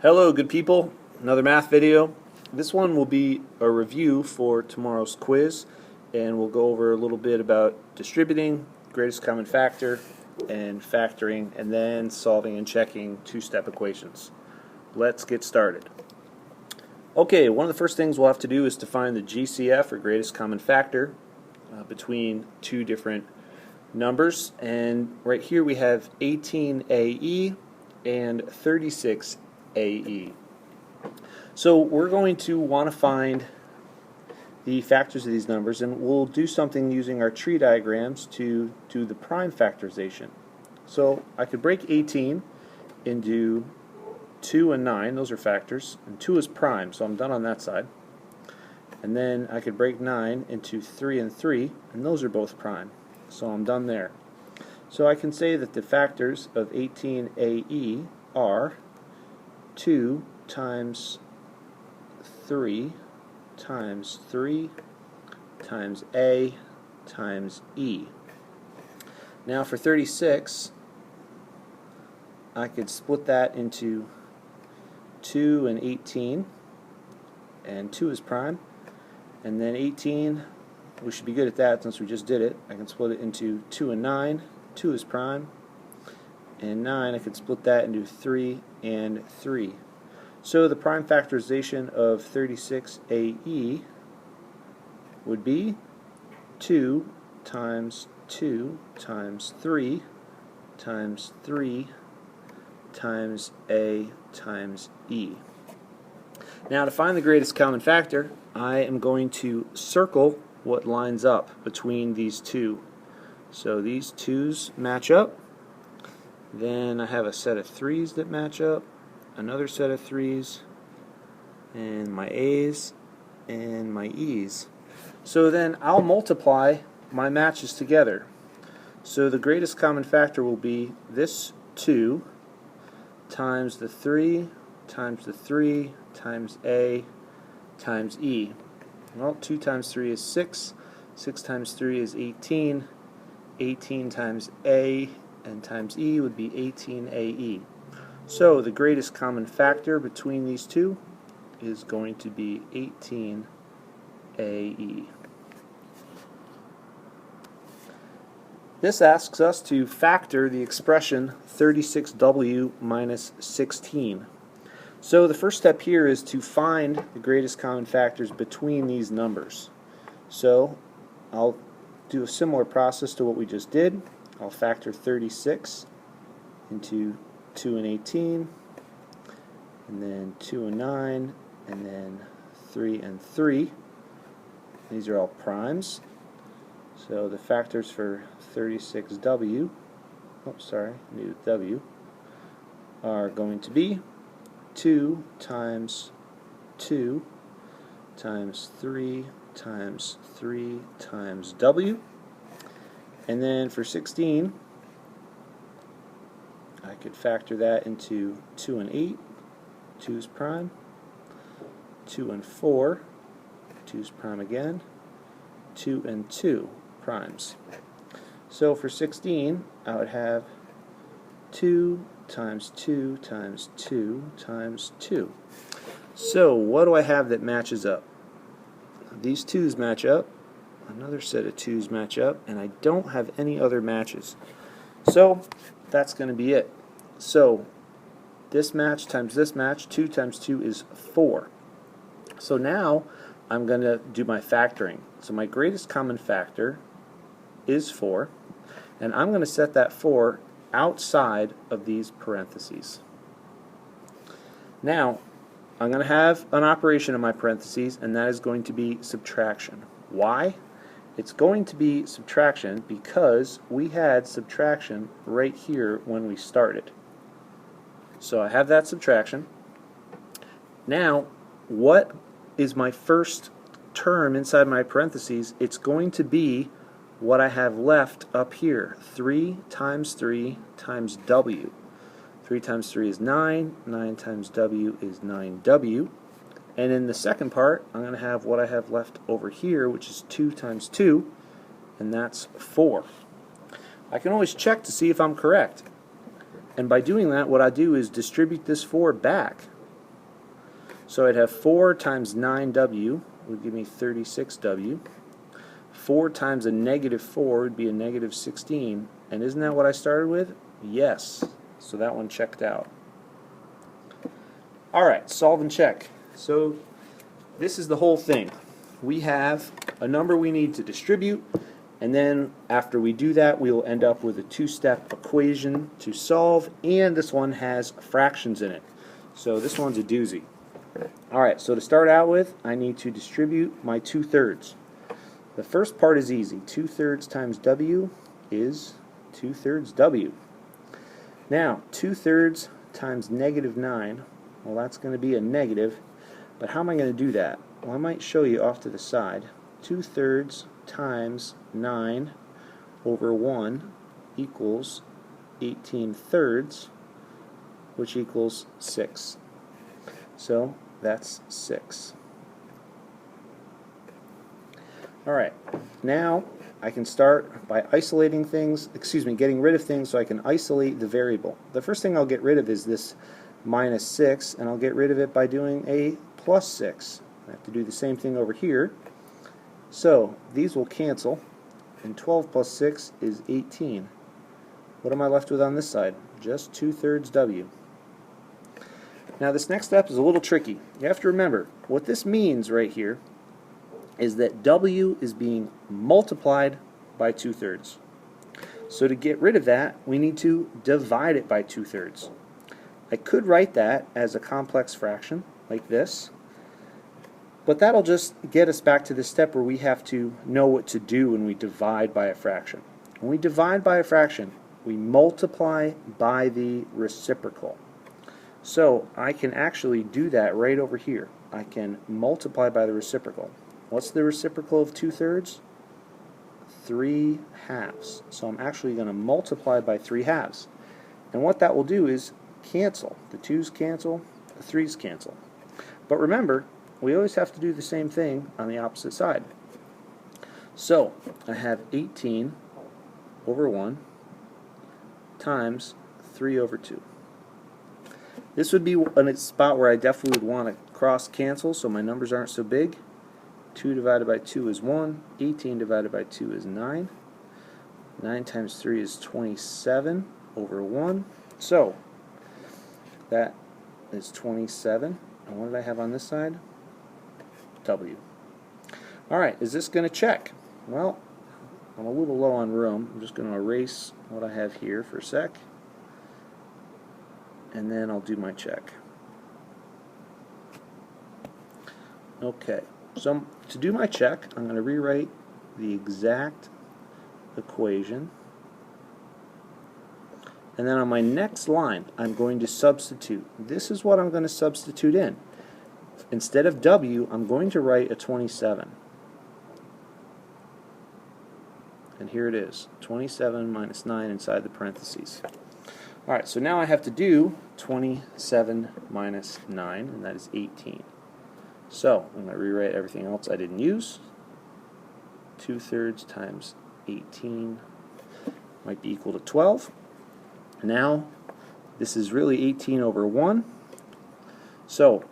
Hello, good people. Another math video. This one will be a review for tomorrow's quiz, and we'll go over a little bit about distributing, greatest common factor, and factoring, and then solving and checking two-step equations. Let's get started. Okay, one of the first things we'll have to do is to find the GCF, or greatest common factor, between two different numbers. And right here we have 18AE and 36AE. So we're going to want to find the factors of these numbers, and we'll do something using our tree diagrams to do the prime factorization. So I could break 18 into 2 and 9, those are factors, and 2 is prime, so I'm done on that side. And then I could break 9 into 3 and 3, and those are both prime, so I'm done there. So I can say that the factors of 18AE are 2 times 3 times 3 times A times E. Now for 36, I could split that into 2 and 18, and 2 is prime, and then 18, we should be good at that since we just did it. I can split it into 2 and 9, 2 is prime, and 9 I could split that into 3 and 3. So the prime factorization of 36AE would be 2 times 2 times 3 times 3 times A times E. Now to find the greatest common factor, I am going to circle what lines up between these two. So these 2's match up, then I have a set of 3's that match up, another set of 3's, and my A's and my E's. So then I'll multiply my matches together. So the greatest common factor will be this 2 times the 3 times the 3 times A times E. Well, 2 times 3 is 6, 6 times 3 is 18, 18 times A and times E would be 18AE. So the greatest common factor between these two is going to be 18AE. This asks us to factor the expression 36W minus 16. So the first step here is to find the greatest common factors between these numbers. So I'll do a similar process to what we just did. I'll factor 36 into 2 and 18, and then 2 and 9, and then 3 and 3. These are all primes. So the factors for 36W, W, are going to be 2 times 2 times 3 times 3 times W. And then for 16, I could factor that into 2 and 8, 2 is prime, 2 and 4, 2 is prime again, 2 and 2 primes. So for 16, I would have 2 times 2 times 2 times 2. So what do I have that matches up? These 2's match up, another set of 2's match up, and I don't have any other matches. So that's going to be it. So this match times this match, 2 times 2 is 4. So now I'm going to do my factoring. So my greatest common factor is 4, and I'm going to set that 4 outside of these parentheses. Now I'm going to have an operation in my parentheses, and that is going to be subtraction. Why? It's going to be subtraction because we had subtraction right here when we started. So I have that subtraction. Now, what is my first term inside my parentheses? It's going to be what I have left up here, 3 times 3 times W. 3 times 3 is 9, 9 times W is 9W. And in the second part, I'm going to have what I have left over here, which is 2 times 2, and that's 4. I can always check to see if I'm correct. And by doing that, what I do is distribute this 4 back. So I'd have 4 times 9w would give me 36w. 4 times a negative 4 would be a negative 16. And isn't that what I started with? Yes. So that one checked out. Alright, solve and check. So this is the whole thing. We have a number we need to distribute, and then after we do that we will end up with a two-step equation to solve, and this one has fractions in it. So this one's a doozy. Alright, so to start out with, I need to distribute my 2/3. The first part is easy. 2/3 times w is 2/3 w. Now, 2/3 times negative 9, well, that's going to be a negative, but how am I going to do that? Well, I might show you off to the side. 2/3 times 9 over 1 equals 18/3, which equals 6. So that's 6. Alright, now I can start by isolating things, getting rid of things so I can isolate the variable. The first thing I'll get rid of is this minus 6, and I'll get rid of it by doing a plus 6. I have to do the same thing over here. So these will cancel, and 12 plus 6 is 18. What am I left with on this side? Just 2/3 w. Now this next step is a little tricky. You have to remember, what this means right here is that w is being multiplied by 2/3. So to get rid of that, we need to divide it by 2/3. I could write that as a complex fraction, like this, but that'll just get us back to the step where we have to know what to do when we divide by a fraction. When we divide by a fraction, we multiply by the reciprocal. So I can actually do that right over here. I can multiply by the reciprocal. What's the reciprocal of 2/3? 3/2. So I'm actually going to multiply by 3/2. And what that will do is cancel. The 2's cancel, the 3's cancel. But remember, we always have to do the same thing on the opposite side. So I have 18 over 1 times 3 over 2. This would be a spot where I definitely would want to cross cancel so my numbers aren't so big. 2 divided by 2 is 1. 18 divided by 2 is 9. 9 times 3 is 27 over 1. So that is 27. And what did I have on this side? W. Alright, is this going to check? Well, I'm a little low on room. I'm just going to erase what I have here for a sec, and then I'll do my check. Okay, so to do my check, I'm going to rewrite the exact equation, and then on my next line I'm going to substitute. This is what I'm going to substitute in. Instead of w, I'm going to write a 27. And here it is, 27 minus 9 inside the parentheses. Alright, so now I have to do 27 minus 9, and that is 18. So I'm going to rewrite everything else I didn't use. 2/3 times 18 might be equal to 12. Now, this is really 18 over 1. So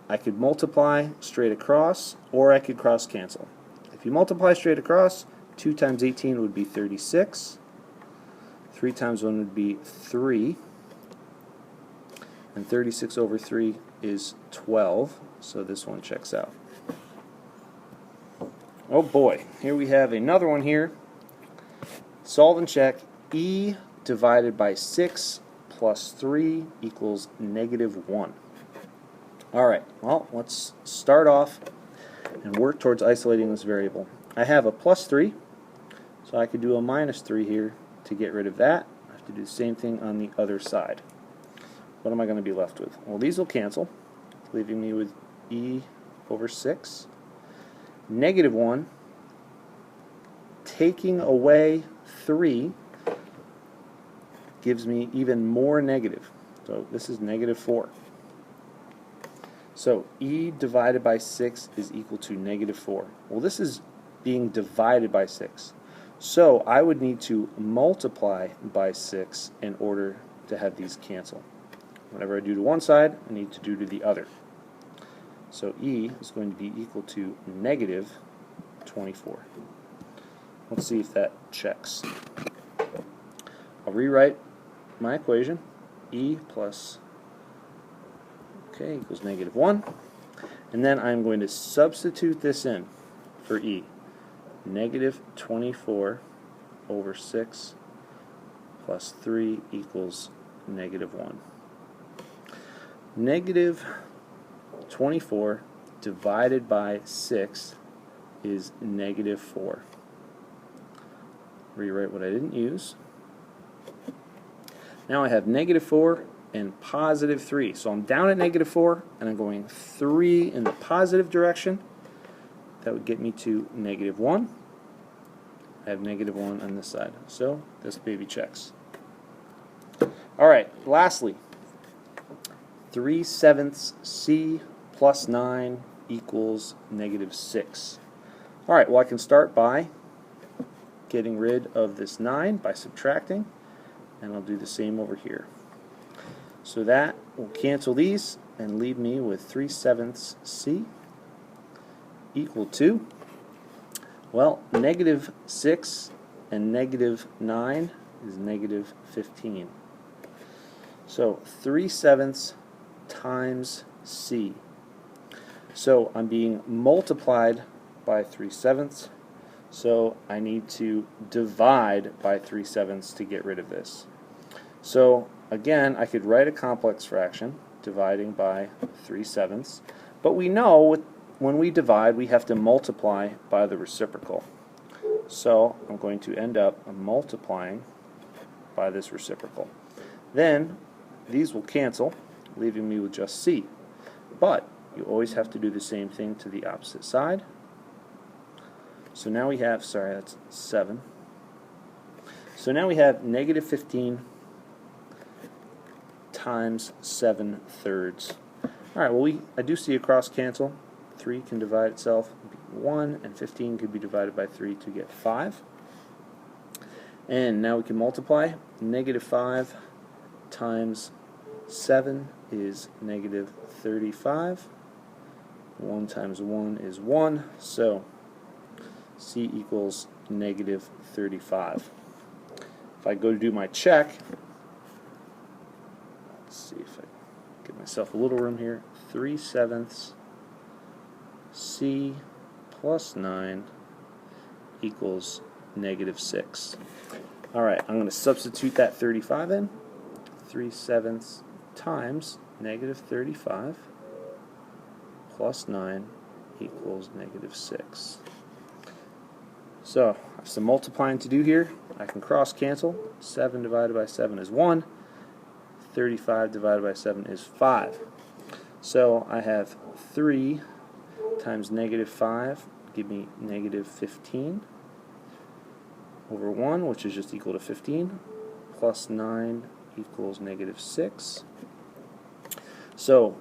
I could multiply straight across, or I could cross cancel. If you multiply straight across, 2 times 18 would be 36. 3 times 1 would be 3. And 36 over 3 is 12. So this one checks out. Oh boy, here we have another one here. Solve and check. E divided by 6 plus 3 equals -1. Alright, well, let's start off and work towards isolating this variable. I have a plus 3, so I could do a minus 3 here to get rid of that. I have to do the same thing on the other side. What am I going to be left with? Well, these will cancel, leaving me with e over 6. -1, taking away 3 gives me even more negative. So this is -4. So e divided by 6 is equal to -4. Well, this is being divided by 6. So I would need to multiply by 6 in order to have these cancel. Whatever I do to one side, I need to do to the other. So E is going to be equal to negative 24. Let's see if that checks. I'll rewrite my equation. E plus equals negative 1. And then I'm going to substitute this in for E. Negative 24 over 6 plus 3 equals negative 1. Negative 24 divided by 6 is negative 4. Rewrite what I didn't use. Now I have negative 4 and positive 3. So I'm down at negative 4 and I'm going 3 in the positive direction. That would get me to negative 1. I have negative 1 on this side. So this baby checks. Alright, lastly, 3/7 C plus 9 equals negative 6. Alright, well I can start by getting rid of this 9 by subtracting, and I'll do the same over here. So that will cancel these and leave me with 3/7 C equal to, well, negative 6 and negative 9 is negative 15. So 3/7 times C. So I'm being multiplied by 3/7, so I need to divide by 3/7 to get rid of this. So again, I could write a complex fraction dividing by 3/7, but we know when we divide we have to multiply by the reciprocal. So I'm going to end up multiplying by this reciprocal. Then these will cancel, leaving me with just C. But you always have to do the same thing to the opposite side. So now we have, sorry, that's 7. So now we have negative 15 times 7/3. Alright, well I do see a cross cancel. 3 can divide itself, 1, and 15 could be divided by 3 to get 5. And now we can multiply. Negative 5 times 7 is negative 35. 1 times 1 is 1, so C equals negative 35. If I go to do my check, let's see if I give myself a little room here. 3/7 C plus 9 equals negative 6. Alright, I'm going to substitute that 35 in. 3/7 times negative 35 plus 9 equals negative 6. So I have some multiplying to do here. I can cross cancel. 7 divided by 7 is 1. 35 divided by 7 is 5. So I have 3 times negative 5 give me negative 15 over 1, which is just equal to 15, plus 9 equals negative 6. So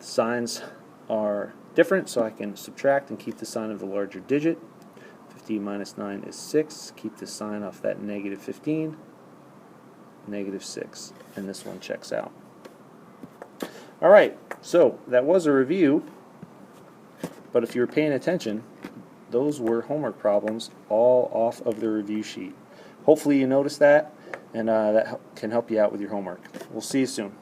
the signs are different, so I can subtract and keep the sign of the larger digit. 15 minus 9 is 6. Keep the sign off that negative 15, negative 6, and this one checks out. Alright, so that was a review, but if you were paying attention, those were homework problems all off of the review sheet. Hopefully you noticed that, and that can help you out with your homework. We'll see you soon.